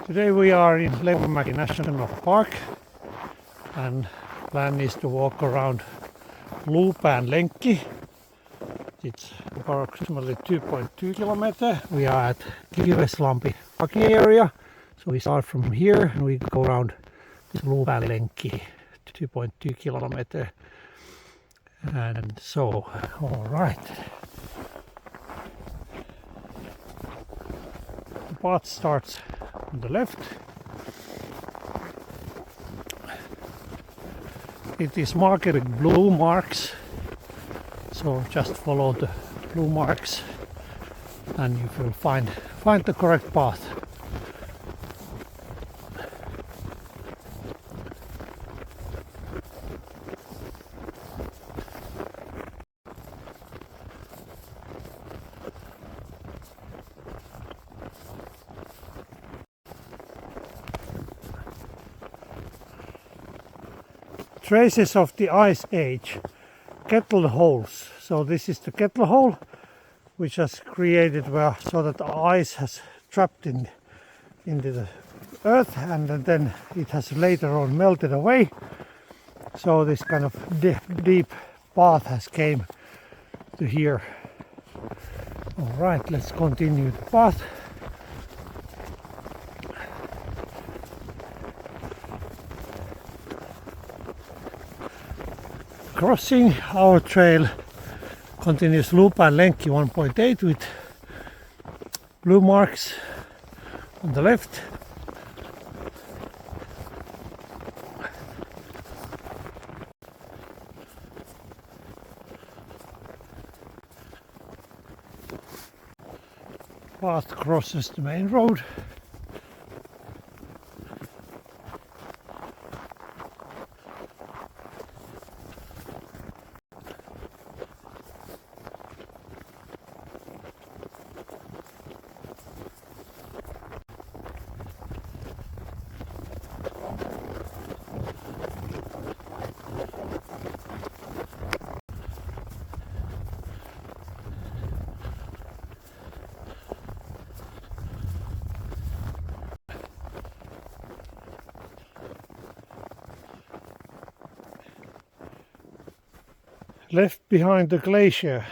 Today we are in Leivonmäki National Park and plan is to walk around Luupään lenkki. It's approximately 2.2 kilometers. We are at Kiireslampi area, so we start from here and we go around this Luupään lenkki, 2.2 kilometers. And so, all right. The path starts on the left. It is marked with blue marks, so just follow the blue marks and you will find the correct path. Traces of the ice age, kettle holes. So this is the kettle hole which has created so that the ice has trapped into the earth and then it has later on melted away. So this kind of deep path has came to here. All right, let's continue the path. Crossing our trail continues Luupään lenkki 1.8 with blue marks on the left. Path crosses the main road. Left behind the glacier,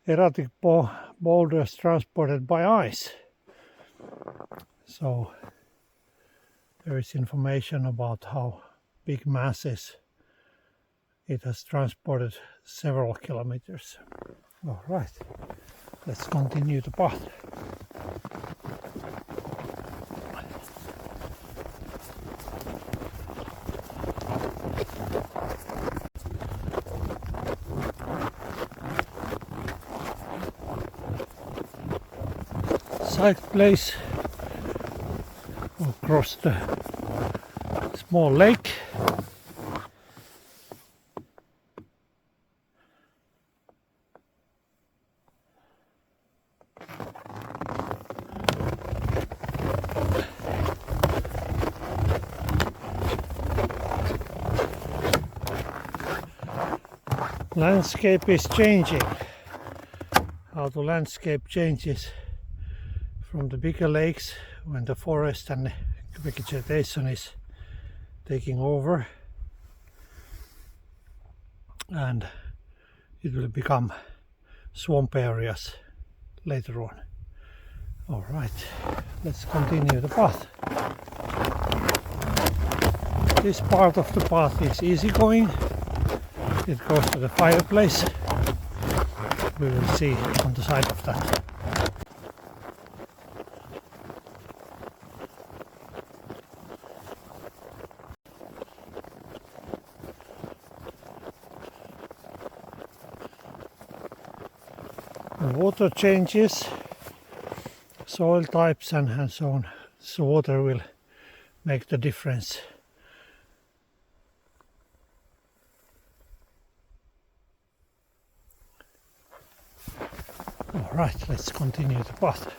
erratic boulders transported by ice. So there is information about how big masses it has transported several kilometers. All right, let's continue the path. Side place across the small lake. Landscape is changing. How the landscape changes from the bigger lakes when the forest and vegetation is taking over, and it will become swamp areas later on. All right, let's continue the path. This part of the path is easy going. It goes to the fireplace. We will see on the side of that. The water changes, soil types and so on, so water will make the difference. All right, let's continue the path.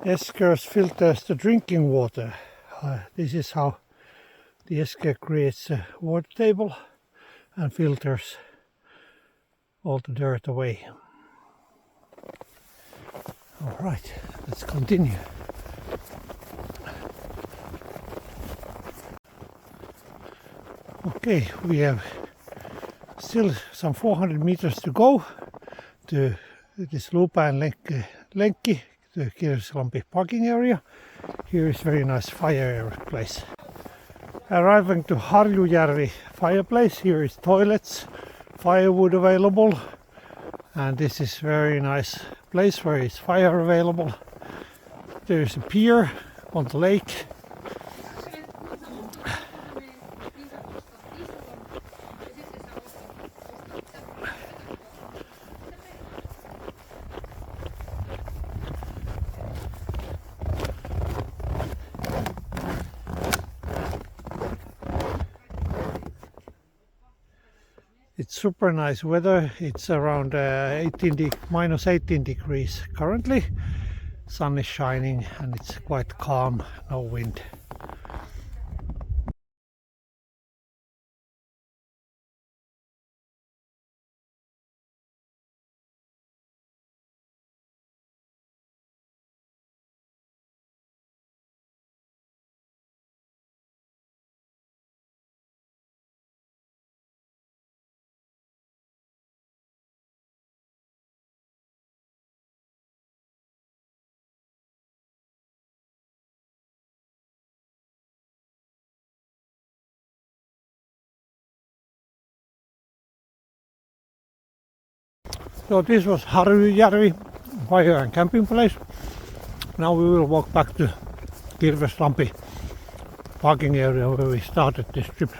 Eskers filters the drinking water. This is how the esker creates a water table and filters all the dirt away. Alright, let's continue. Okay, we have still some 400 meters to go to this Luupään lenkki, the Kirsilampi parking area. Here is very nice fire place. Arriving to Harjujärvi fireplace, here is toilets, firewood available, and this is very nice place where is fire available. There is a pier on the lake. It's super nice weather. It's around minus 18 degrees currently. Sun is shining and it's quite calm, no wind. So this was Harjujärvi fire and camping place. Now we will walk back to Kirveslampi parking area where we started this trip.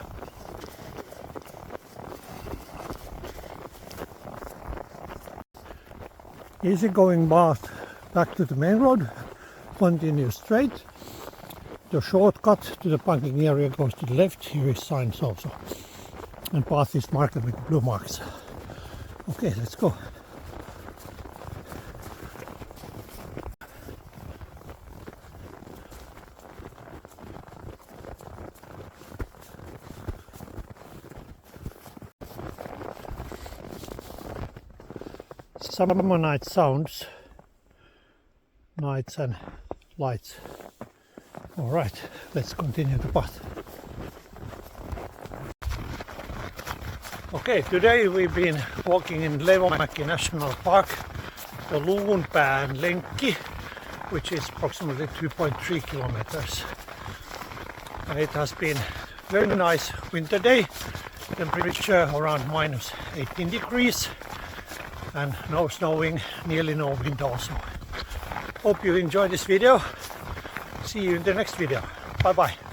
Easy going path back to the main road, continue straight. The shortcut to the parking area goes to the left. Here is signs also, and path is marked with blue marks. Okay, let's go. Summer night sounds, nights and lights. Alright, let's continue the path. Okay, today we've been walking in Leivonmäki National Park, the Luupään lenkki, which is approximately 2.3 kilometers. And it has been very nice winter day, temperature around minus 18 degrees. And no snowing, nearly no wind also. Hope you enjoyed this video. See you in the next video. Bye bye.